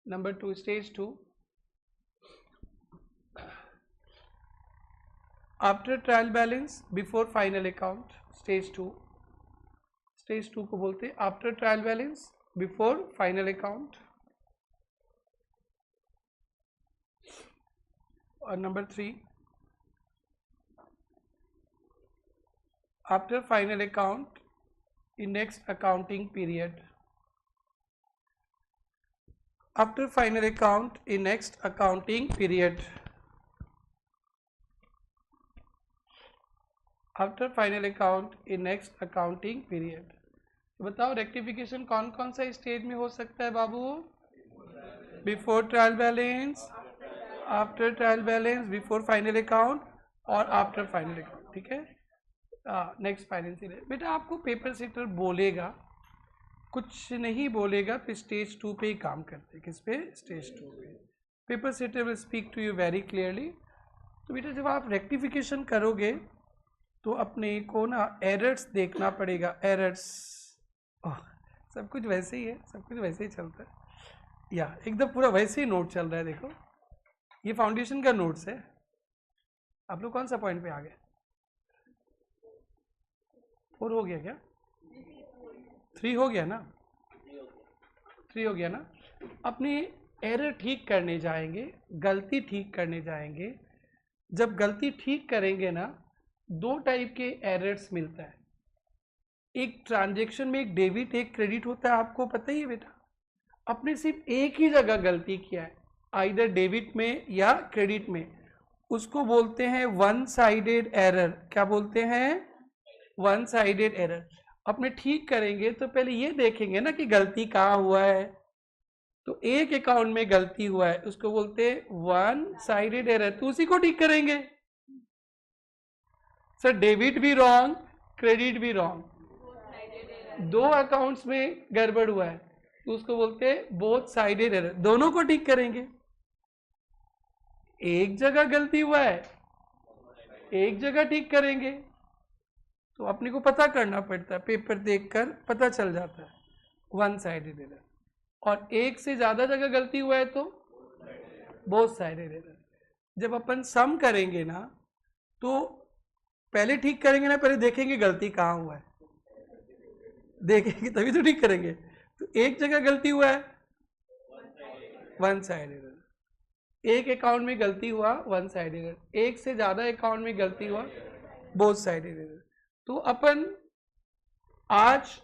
Number 2 stage 2। After trial balance before final account, stage 2। Stage 2 को बोलते हैं after trial balance before final account. और number 3 after final account in next accounting period. After final account in next accounting period. After final account in next accounting period. तो बताओ rectification कौन कौन सा stage में हो सकता है बाबू? Before trial balance, after trial balance, before final account और आफ्टर फाइनल अकाउंट। ठीक है, नेक्स्ट फाइनेंशियल ईयर। बेटा आपको पेपर सेटर बोलेगा, कुछ नहीं बोलेगा तो स्टेज 2 पे ही काम करते हैं। किस पे? स्टेज 2 पे। Paper setter will speak to you very clearly. तो बेटा जब आप रेक्टिफिकेशन करोगे तो अपने को ना एरर्स देखना पड़ेगा। एरर्स सब कुछ वैसे ही है, सब कुछ वैसे ही चलता है या एकदम पूरा वैसे ही नोट चल रहा है। देखो ये फाउंडेशन का नोट्स है। आप लोग कौन सा पॉइंट पे आ गए? 4 हो गया क्या? 3 हो गया ना? 3 हो गया ना? अपनी एरर ठीक करने जाएंगे, गलती ठीक करने जाएंगे। जब गलती ठीक करेंगे ना, 2 टाइप के एरर्स मिलता है। एक ट्रांजेक्शन में एक डेबिट एक क्रेडिट होता है, आपको पता ही है बेटा। आपने सिर्फ एक ही जगह गलती किया है, आइदर डेबिट में या क्रेडिट में, उसको बोलते हैं वन साइडेड एरर। क्या बोलते हैं? One sided error. अपने ठीक करेंगे तो पहले ये देखेंगे ना कि गलती कहाँ हुआ है। तो एक अकाउंट में गलती हुआ है, उसको बोलते हैं वन साइडेड एरर, तो उसी को ठीक करेंगे। सर डेबिट भी रॉन्ग, क्रेडिट भी रॉन्ग, दो अकाउंट्स में गड़बड़ हुआ है, तो उसको बोलते हैं बोथ साइडेड एरर, दोनों को ठीक करेंगे। एक जगह गलती हुआ है, एक जगह ठीक करेंगे, तो अपने को पता करना पड़ता है, पेपर देखकर पता चल जाता है वन साइडेड एरर। और एक से ज्यादा जगह गलती हुआ है तो बोथ साइडेड एरर। जब अपन सम करेंगे ना, तो पहले ठीक करेंगे ना, पहले देखेंगे गलती कहाँ हुआ है, देखेंगे तभी तो ठीक करेंगे। तो एक जगह गलती हुआ है, वन साइड एरर। एक अकाउंट में गलती हुआ, वन साइड एरर। एक से ज्यादा अकाउंट में गलती हुआ, बोथ साइड एरर। तो अपन आज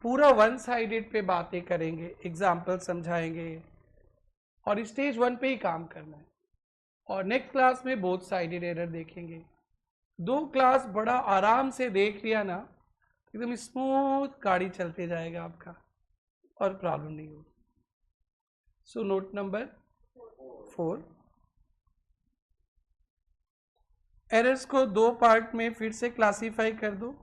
पूरा वन साइडेड पे बातें करेंगे, एग्जाम्पल समझाएंगे, और स्टेज 1 पे ही काम करना है। और नेक्स्ट क्लास में बोथ साइडेड एरर देखेंगे। 2 क्लास बड़ा आराम से देख लिया ना, एकदम स्मूथ गाड़ी चलते जाएगा आपका, और प्रॉब्लम नहीं होगी। सो नोट नंबर 4, एरर्स को 2 पार्ट में फिर से क्लासीफाई कर दो।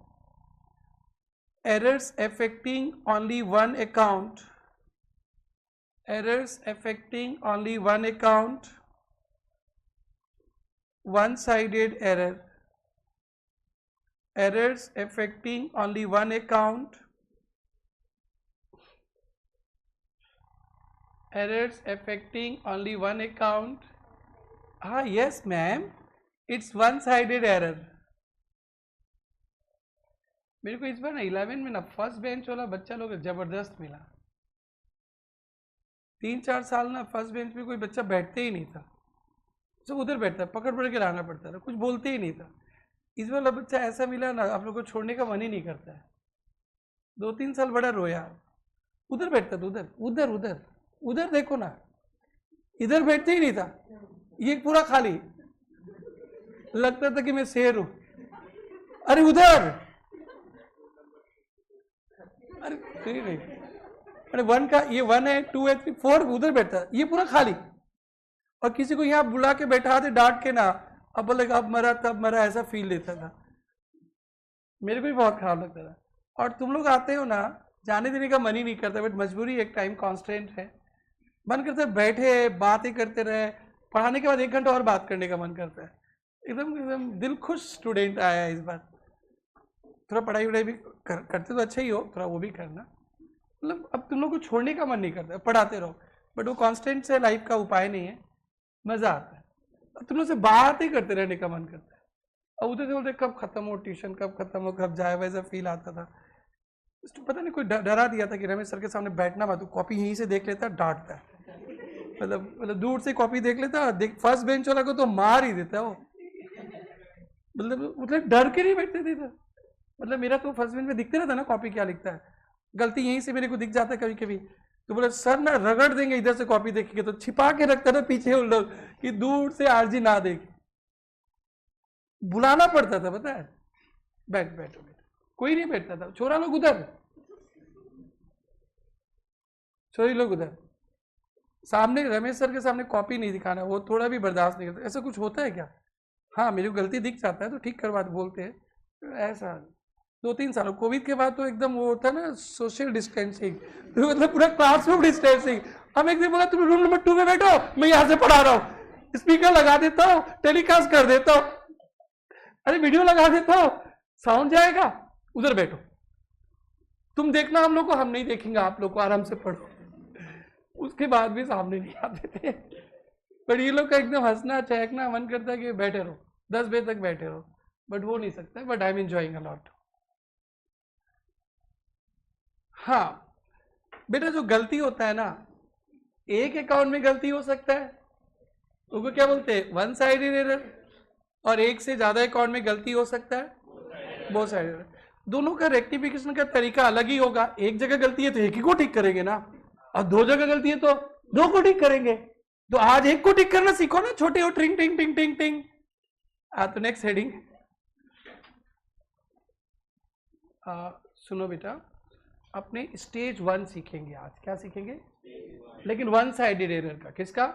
Errors affecting only one account, errors affecting only one account, one sided error. Errors affecting only one account, errors affecting only one account. Yes ma'am, it's one-sided error. मेरे को इस बार ना 11 में ना फर्स्ट बेंच वाला बच्चा लोग जबरदस्त मिला। 3-4 साल ना फर्स्ट बेंच पे कोई बच्चा बैठते ही नहीं था, सब उधर बैठता, पकड़ पकड़ के लाना पड़ता था, कुछ बोलते ही नहीं था। इस वाला बच्चा ऐसा मिला ना, आप लोग को छोड़ने का मन ही नहीं करता है। 2-3 साल बड़ा रोया, उधर बैठता था, उधर उधर उधर उधर देखो ना, इधर बैठते ही नहीं था, ये पूरा खाली, लगता था कि मैं शेर हूं। अरे उधर, अरे नहीं, अरे 1 का ये 1 है, 2 है, 3, 4 उधर बैठता, ये पूरा खाली। और किसी को यहाँ बुला के बैठा दे डांट के ना, अब बोले अब मरा तब मरा, ऐसा फील लेता था। मेरे को भी बहुत खराब लगता था। और तुम लोग आते हो ना, जाने देने का मन ही नहीं करता, बट मजबूरी, एक टाइम कांस्टेंट है, मन करता है बैठे बातें करते रहे, पढ़ाने के बाद 1 घंटा और बात करने का मन करता है। एकदम एकदम दिल खुश स्टूडेंट आया है इस बार। थोड़ा पढ़ाई वढ़ाई भी करते तो अच्छा ही हो, थोड़ा वो भी करना, मतलब अब तुम लोग को छोड़ने का मन नहीं करता, पढ़ाते रहो, बट वो कांस्टेंट से लाइफ का उपाय नहीं है, मजा आता है। तुम लोग से बात ही करते रहने का मन करता है। और उधर से बोलते कब खत्म हो ट्यूशन, कब खत्म हो, कब जाए, वैसा फील आता था। तो पता नहीं कोई डरा दिया था कि रमेश सर के सामने बैठना मत, कॉपी यहीं से देख लेता, डांटता है, मतलब दूर से कॉपी देख लेता, फर्स्ट बेंच वाला को तो मार ही देता वो, मतलब डर के नहीं बैठते थे। मतलब मेरा तो फर्स्ट बेंच में दिखते रहता ना कॉपी क्या लिखता है, गलती यहीं से मेरे को दिख जाता है कभी कभी, तो बोले सर ना रगड़ देंगे इधर से कॉपी देखेंगे, तो छिपा के रखता ना पीछे उन लोग कि दूर से आरजी ना देखे, बुलाना पड़ता था, पता है, बैठ बैठो बैठो, कोई नहीं बैठता था, छोरा लोग उधर, छोरी लोग उधर, सामने रमेश सर के सामने कॉपी नहीं दिखाना, वो थोड़ा भी बर्दाश्त नहीं करता। ऐसा कुछ होता है क्या? हाँ मेरी को गलती दिख जाता है तो ठीक करवा बोलते हैं, ऐसा 2-3 सालों कोविड के बाद तो एकदम वो होता ना सोशल डिस्टेंसिंग, तो मतलब पूरा क्लासरूम डिस्टेंसिंग। हम एक दिन बोला तुम रूम नंबर 2 में बैठो, मैं यहाँ से पढ़ा रहा हूँ, स्पीकर लगा देता हूँ, टेलीकास्ट कर देता हूँ, अरे वीडियो लगा देता हूँ, साउंड जाएगा, उधर बैठो, तुम देखना हम लोग को, हम नहीं देखेंगे आप लोग को, आराम से पढ़ो। उसके बाद भी सामने नहीं आते थे, पर ये लोग का एकदम हंसना चहकना मन करता है कि बैठे रहो, 10 बजे तक बैठे रहो, बट वो नहीं सकता, but I am enjoying a lot. हाँ बेटा, जो गलती होता है ना, एक अकाउंट में गलती हो सकता है, उसको क्या बोलते हैं, वन साइडेड एरर, और एक से ज्यादा अकाउंट में गलती हो सकता है, बोथ साइडेड एरर। दोनों का रेक्टिफिकेशन का तरीका अलग ही होगा। एक जगह गलती है तो एक ही को ठीक करेंगे ना, और दो जगह गलती है तो दो को ठीक करेंगे। तो आज एक को ठीक करना सीखो ना, छोटे हो ट्रिंग टिंग टिंग टिंग टिंग। तो नेक्स्ट हेडिंग सुनो बेटा, अपने स्टेज 1 सीखेंगे आज। क्या सीखेंगे? लेकिन वन साइडेड एरर का। किसका?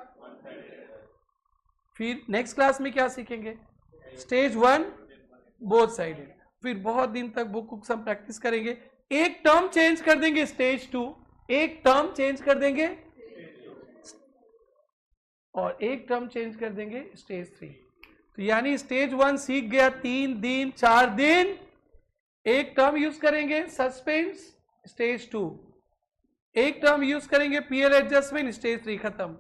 फिर नेक्स्ट क्लास में क्या सीखेंगे? Stage 1 both sided. फिर बहुत दिन तक बुक हम प्रैक्टिस करेंगे। एक टर्म चेंज कर देंगे स्टेज 2, एक टर्म चेंज कर देंगे, और एक टर्म चेंज कर देंगे स्टेज 3। तो यानी स्टेज 1 सीख गया 3 दिन 4 दिन, एक टर्म यूज करेंगे सस्पेंस, स्टेज 2, एक टर्म यूज करेंगे पीएल एडजस्टमेंट, स्टेज 3 खत्म।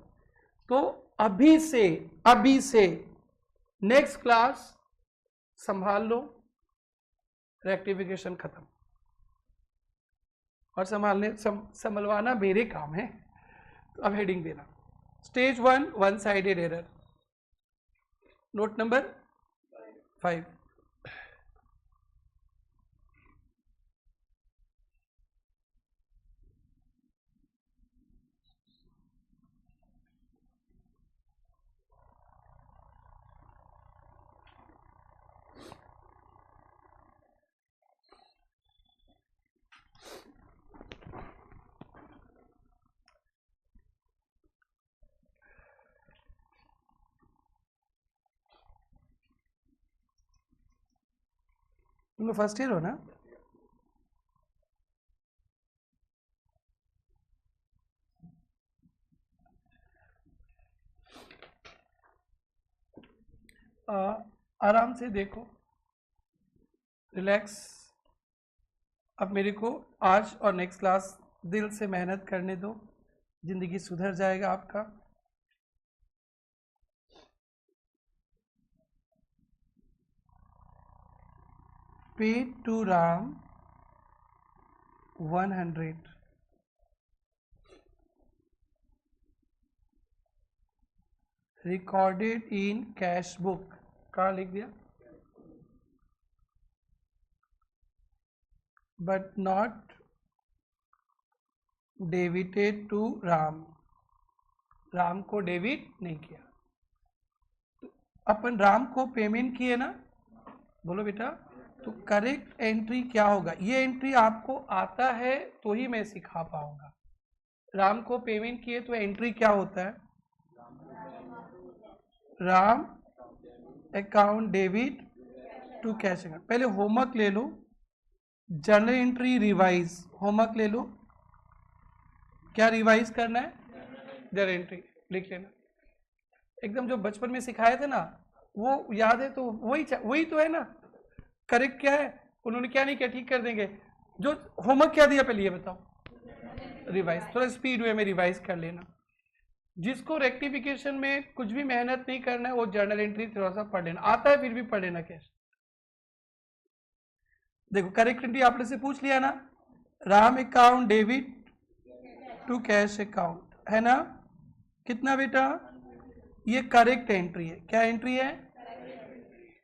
तो अभी से नेक्स्ट क्लास संभाल लो, रेक्टिफिकेशन खत्म। और संभलवाना मेरे काम है। तो अब हेडिंग देना, stage 1 one sided error, note number 5। तुम लोग फर्स्ट ईयर हो ना? आराम से देखो, रिलैक्स। अब मेरे को आज और नेक्स्ट क्लास दिल से मेहनत करने दो, जिंदगी सुधर जाएगा आपका। Paid to Ram 100, recorded in cash book। कहाँ लिख दिया? but not debited to Ram। Ram को डेबिट नहीं किया। तो अपन राम को पेमेंट किए ना, बोलो बेटा। तो करेक्ट एंट्री क्या होगा? ये एंट्री आपको आता है तो ही मैं सिखा पाऊंगा। राम को पेमेंट किए तो एंट्री क्या होता है? Ram account debit to cash account. पहले होमवर्क ले लो, जर्नल एंट्री रिवाइज। होमवर्क ले लो, क्या रिवाइज करना है? जर्नल एंट्री लिख लेना। एकदम जो बचपन में सिखाए थे ना, वो याद है? तो वही तो है ना। करेक्ट क्या है? उन्होंने क्या नहीं किया, ठीक कर देंगे। जो होमवर्क क्या दिया पहले ये बताओ? रिवाइज। थोड़ा स्पीड वे में रिवाइज कर लेना। जिसको रेक्टिफिकेशन में कुछ भी मेहनत नहीं करना है, वो जर्नल एंट्री थोड़ा सा पढ़ लेना। आता है फिर भी पढ़ लेना। कैश देखो, करेक्ट एंट्री आपने से पूछ लिया ना, Ram account debit to cash account, है ना? कितना बेटा? ये करेक्ट एंट्री है। क्या एंट्री है?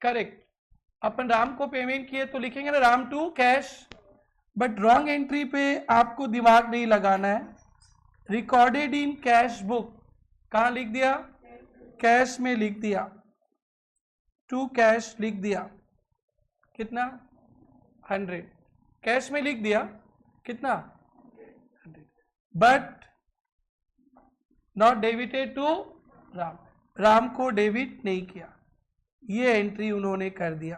करेक्ट। अपन राम को पेमेंट किए तो लिखेंगे ना Ram to cash, but wrong entry पे आपको दिमाग नहीं लगाना है। रिकॉर्डेड इन कैश बुक, कहाँ लिख दिया? कैश में लिख दिया। टू कैश लिख दिया, कितना? 100। कैश में लिख दिया, कितना? 100। But not debited to Ram, Ram को डेबिट नहीं किया। ये एंट्री उन्होंने कर दिया।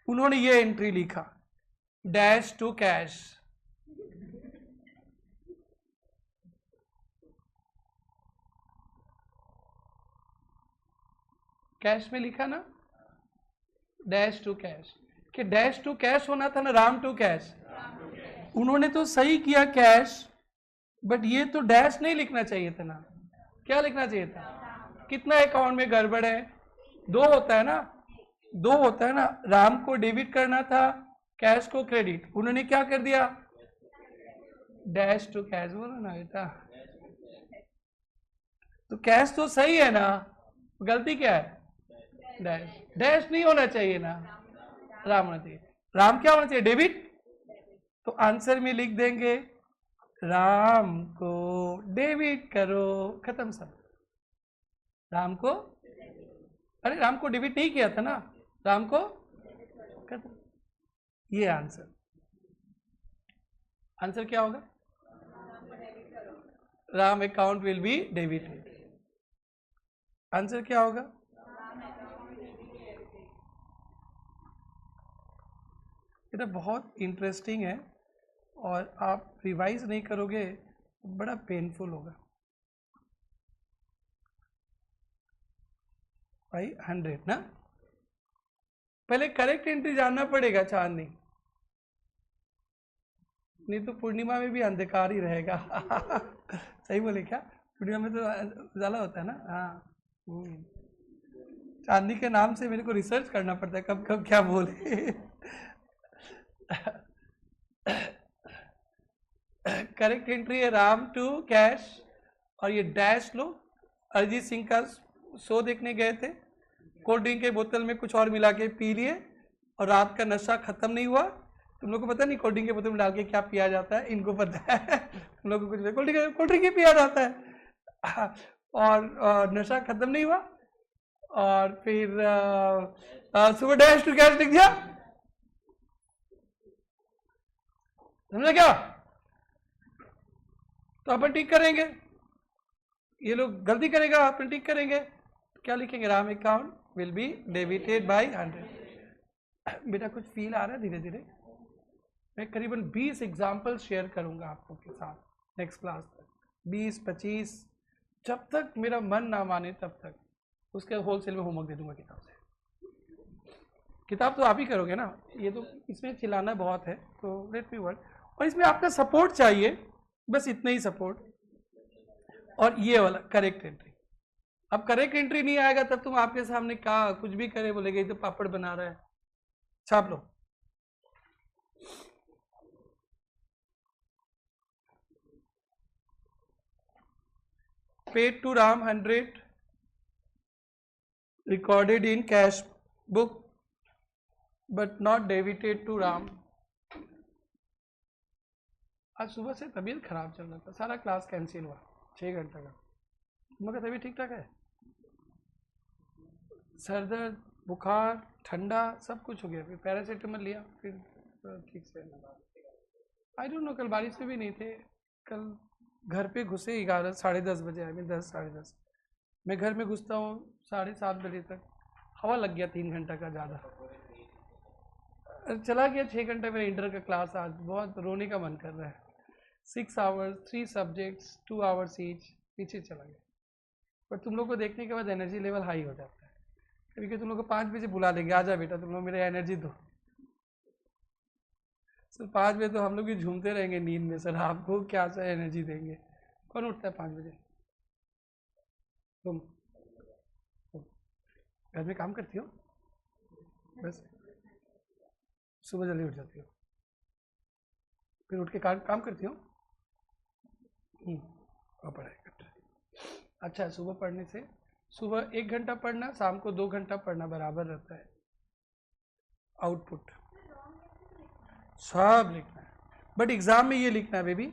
उन्होंने ये एंट्री लिखा, डैश टू कैश। कैश में लिखा ना, डैश टू कैश। कि डैश टू कैश होना था ना, राम टू कैश। उन्होंने तो सही किया कैश, बट ये तो डैश नहीं लिखना चाहिए था ना। क्या लिखना चाहिए था? कितना अकाउंट में गड़बड़ है? 2 होता है ना, 2 होता है ना। राम को डेबिट करना था, कैश को क्रेडिट। उन्होंने क्या कर दिया? Dash to cash. बोलो ना बेटा, तो कैश तो सही है ना, गलती क्या है? डैश। डैश नहीं होना चाहिए ना, राम होना चाहिए। राम क्या होना चाहिए, डेबिट। तो आंसर में लिख देंगे राम को डेबिट करो, खत्म सब। राम को, अरे राम को डेबिट नहीं किया था ना, राम को खत्म। ये आंसर, आंसर क्या होगा, Ram account will be debited. Answer क्या होगा, ये तो बहुत इंटरेस्टिंग है और आप रिवाइज नहीं करोगे तो बड़ा पेनफुल होगा। भाई 100 ना, पहले करेक्ट एंट्री जानना पड़ेगा चांदनी, नहीं तो पूर्णिमा में भी अंधकार ही रहेगा। सही बोले क्या, पूर्णिमा में तो उजाला होता है ना। हाँ, चांदनी के नाम से मेरे को रिसर्च करना पड़ता है कब कब क्या बोले। करेक्ट एंट्री है राम टू कैश, और ये डैश लो। अरिजीत सिंह का शो देखने गए थे, कोल्ड ड्रिंक के बोतल में कुछ और मिला के पी लिए और रात का नशा खत्म नहीं हुआ। तुम लोग को पता नहीं कोल्ड ड्रिंक के बोतल में डाल के क्या पिया जाता है, इनको पता है। तुम लोग को कुछ कोल्ड ड्रिंक ही पिया जाता है। और नशा खत्म नहीं हुआ, और फिर सुबह डैश टू कैश लिख दिया, समझा क्या। तो अपन ठीक करेंगे, ये लोग गलती करेगा, अपन ठीक करेंगे। क्या लिखेंगे, Ram account will be debited bye 100। बेटा कुछ फील आ रहा है धीरे धीरे। मैं करीबन 20 एग्जाम्पल शेयर करूंगा आपको के साथ नेक्स्ट क्लास तक, 20-25, जब तक मेरा मन ना माने तब तक। उसके होलसेल में होमवर्क दे दूंगा किताब से। किताब तो आप ही करोगे ना, ये तो इसमें चिल्लाना बहुत है, तो लेट मी वर्क। और इसमें आपका सपोर्ट चाहिए, बस इतना ही सपोर्ट। और ये वाला करेक्ट एंट्री, अब करेक्ट एंट्री नहीं आएगा तब तुम आपके सामने क्या कुछ भी करे बोलेगे ये तो पापड़ बना रहा है, छाप लो। Paid to Ram 100, recorded in cash book but not debited to Ram. आज सुबह से तबीयत खराब चल रहा था, सारा क्लास कैंसिल हुआ 6 घंटे का। मगर तबीयत ठीक ठाक है, सर दर्द, बुखार, ठंडा सब कुछ हो गया, फिर पैरासीटामोल लिया, फिर ठीक से। आई डोंट नो, कल बारिश में भी नहीं थे, कल घर पे घुसे 11 साढ़े 10 बजे, आई मीन 10 साढ़े 10। मैं घर में घुसता हूँ 7:30 बजे तक, हवा लग गया 3 घंटा का ज़्यादा, चला गया 6 घंटे मेरा इंटर का क्लास। आज बहुत रोने का मन कर रहा है। 6 आवर्स, 3 सब्जेक्ट्स, 2 आवर्स ईच, पीछे चला गया। पर तुम लोग को देखने के बाद एनर्जी लेवल हाई हो जाता है। क्योंकि तुम लोग को 5 बजे बुला लेंगे, आ जा बेटा तुम लोग मेरे एनर्जी दो। सर 5 बजे तो हम लोग भी झूमते रहेंगे नींद में, सर आपको क्या सा एनर्जी देंगे। कौन उठता है 5 बजे, तुम घर में काम करती हो, बस सुबह जल्दी उठ जाती हो, फिर उठ के काम करती हो और पढ़ाई करते हो। अच्छा, सुबह पढ़ने से, सुबह 1 घंटा पढ़ना, शाम को 2 घंटा पढ़ना बराबर रहता है। आउटपुट सब लिखना है, बट एग्जाम में ये लिखना है बेबी।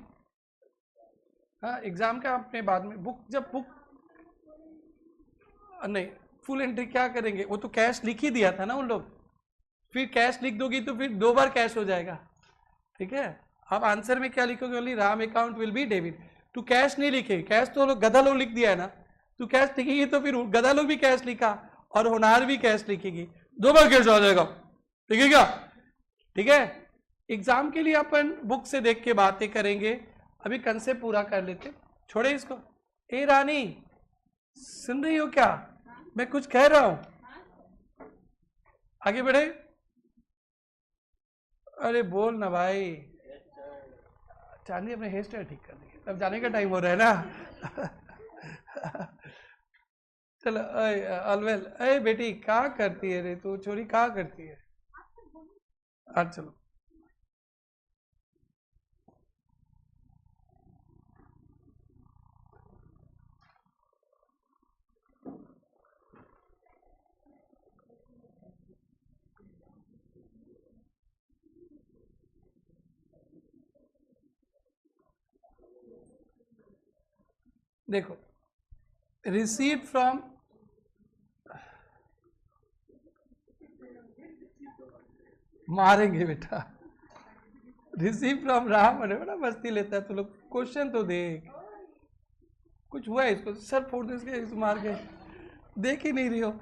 हाँ, एग्जाम का आपने बाद में बुक, जब बुक नहीं फुल एंट्री क्या करेंगे, वो तो कैश लिख ही दिया था ना उन लोग, फिर कैश लिख दोगी तो फिर 2 बार कैश हो जाएगा। ठीक है, आप आंसर में क्या लिखोगे, only Ram account will be debit. तू कैश नहीं लिखे, कैश तो लोग गधा लोग लिख दिया है ना, तू कैश लिखेगी तो फिर गधा लोग भी कैश लिखा और होनार भी कैश लिखेगी, 2 बार कैश आ जाएगा। ठीक है क्या, ठीक है। एग्जाम के लिए अपन बुक से देख के बातें करेंगे, अभी कंसेप्ट पूरा कर लेते, छोड़े इसको। ए रानी सुन रही हो क्या, मैं कुछ कह रहा हूं, आगे बढ़े। अरे बोल ना भाई, चांदी अपने हेयर स्टाइल ठीक कर दी, अब जाने का टाइम हो रहा है ना। चलो अलवेल, अरे बेटी क्या करती है रे तू, छोरी क्या करती है। आज चलो देखो, रिसीव फ्रॉम, मारेंगे बेटा, रिसीव फ्रॉम राम। अरे बड़ा मस्ती लेता है तू लोग, क्वेश्चन तो देख, कुछ हुआ है इसको, सर फोड़ दे इसके, इस मार के, देख ही नहीं रही हो,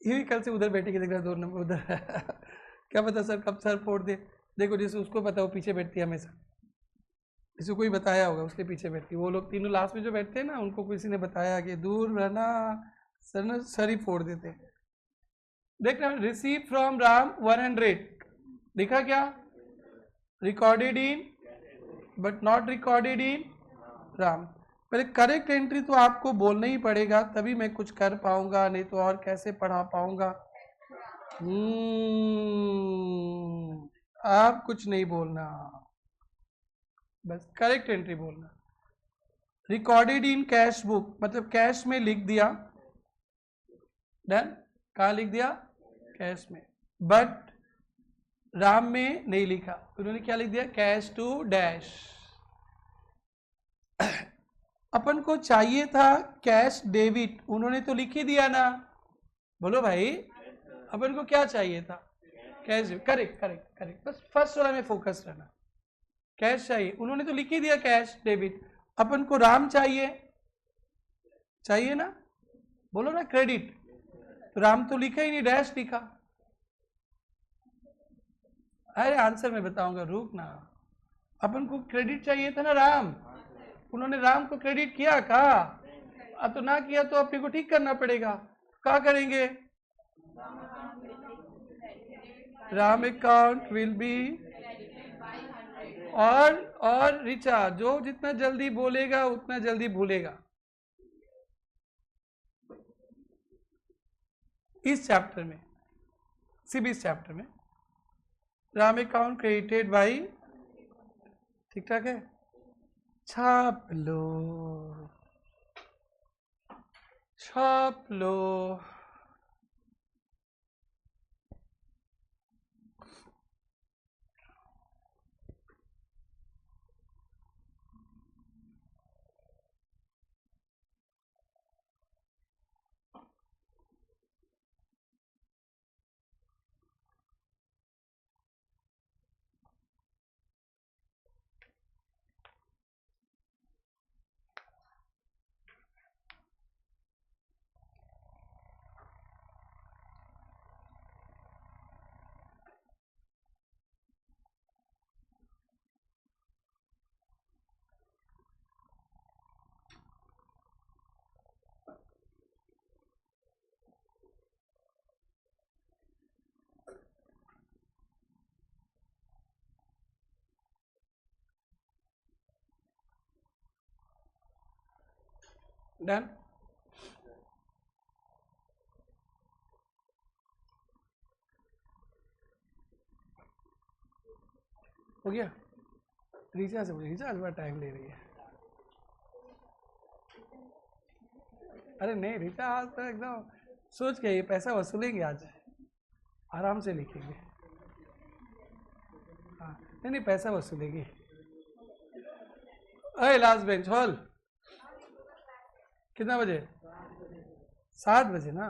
यही कल से उधर बैठे के देख रहा 2 नंबर उधर क्या पता सर कब सर फोड़ दे। देखो जैसे उसको पता, वो पीछे बैठती है हमेशा, इसको कोई बताया होगा उसके पीछे बैठती, वो लोग तीनों लास्ट में जो बैठते हैं ना, उनको किसी ने बताया कि दूर रहना, सर न सर ही फोड़ देते हैं। देख रहे, रिसीव फ्रॉम राम 100, लिखा क्या, recorded in but not recorded in Ram. पहले करेक्ट एंट्री तो आपको बोलना ही पड़ेगा, तभी मैं कुछ कर पाऊंगा, नहीं तो और कैसे पढ़ा पाऊंगा। आप कुछ नहीं बोलना, बस करेक्ट एंट्री बोलना। रिकॉर्डेड इन कैश बुक, मतलब कैश में लिख दिया, डन। कहाँ लिख दिया, कैश में, बट राम में नहीं लिखा, उन्होंने क्या लिख दिया, कैश टू डैश। अपन को चाहिए था कैश डेबिट, उन्होंने तो लिख ही दिया ना, बोलो भाई, अपन को क्या चाहिए था, कैश, करेक्ट करेक्ट करेक्ट, बस फर्स्ट वाला में फोकस रहना, कैश चाहिए, उन्होंने तो लिख ही दिया कैश डेबिट। अपन को राम चाहिए, चाहिए ना, बोलो ना क्रेडिट, तो राम तो लिखा ही नहीं, डैश लिखा। अरे आंसर मैं बताऊंगा, रुक ना, अपन को क्रेडिट चाहिए था ना राम, उन्होंने राम को क्रेडिट किया कहा, अब तो ना किया तो अपने को ठीक करना पड़ेगा, क्या करेंगे, राम अकाउंट विल बी, और रिचा, जो जितना जल्दी बोलेगा उतना जल्दी भूलेगा। इस चैप्टर में, सिर्फ इस चैप्टर में, राम अकाउंट क्रेडिटेड बाई, ठीक ठाक है, छाप लो, छाप लो। डन, हो गया। रिचा से बोलिए, रिचा आज बड़ा टाइम ले रही है। अरे नहीं रिचा, आज तो एकदम सोच के ये पैसा वसूलेंगे आज, आराम से लिखेंगे, हाँ नहीं नहीं पैसा वसूलेंगे। अरे लास्ट बेंच हॉल कितना बजे, 7 बजे ना,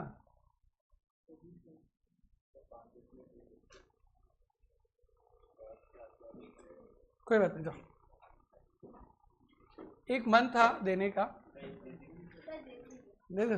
कोई बात नहीं, जाओ, एक मन था देने का, दे दो,